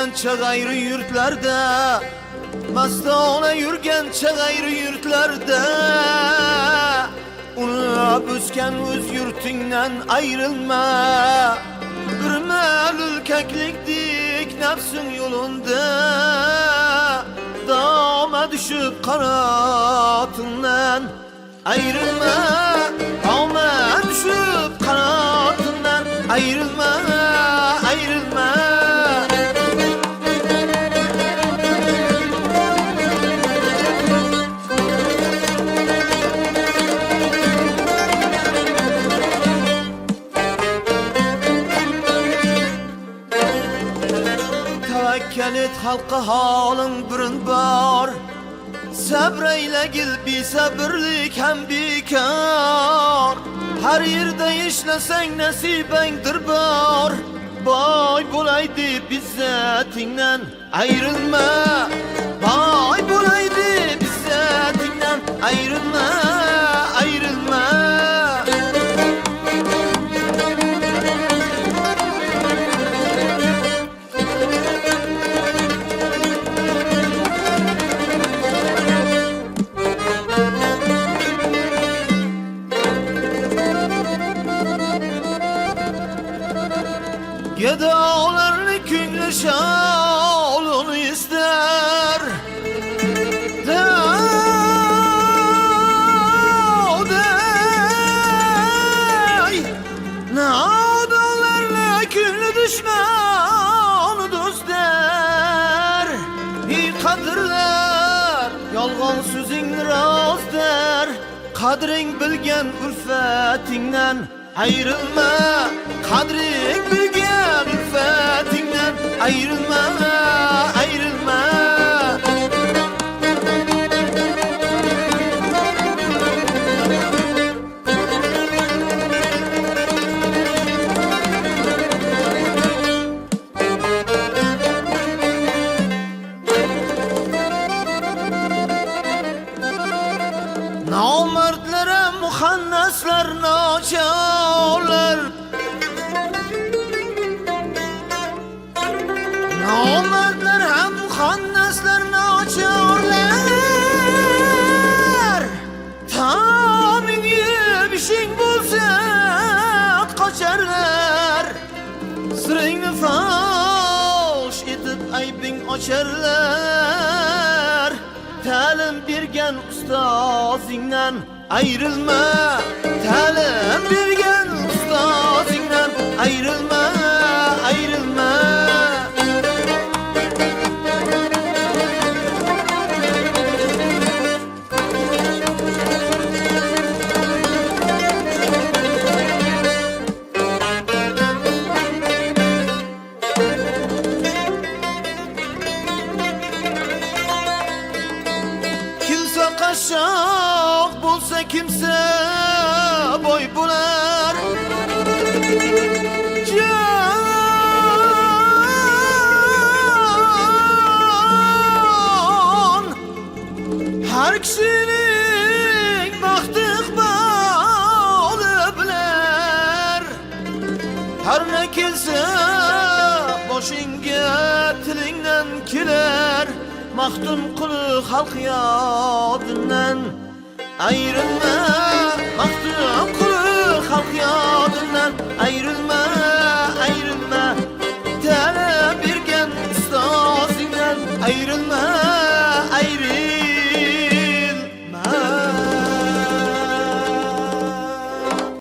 yurgancha gayrı yurtlarda, mastona yurgancha gayrı yurtlarda, unab o'sgan o'z yurtingdan ayrılma. Bir malul keklikdik nafsin yolunda, dama düşüp kanatından ayrılma. Dama düşüp kanatından ayrılma, ayrılma. Tevekkül et halka halın birin bar, sabreyle gil bir sabırlık hem bekar. Her yerde işlesen nasibendir bar, bay bulaydı bizzatinden ayrılma. Bay bulaydı bizzatinden ayrılma, ayrılma. Gedalarını künlü şalını ister, Nadalarla künlü düşmanı dost der. Bir kadırlar yalgan sözün rast der. Kadring bilgen ülfetinden ayrılma. Kadring bilgen ülfetinden ayrılma, ayrılma. Namertlere muhannaslar naçarlar, namertler hem muhannaslar naçarlar. Tamin bir şey bulsa kaçarlar, sırrını faş edip aybin açarlar. Ta'lim bergan ustozingdan ayrılma. Ta'lim bergan ustozingdan ayrılma, ayrılma. Kaşak bulsa kimse boy bular. Can her kişinin baktık balı biler. Her ne kelsa boşinga tilingdan keler. Mahtun kulu halk yadından ayrılma. Mahtun kulu halk yadından ayrılma.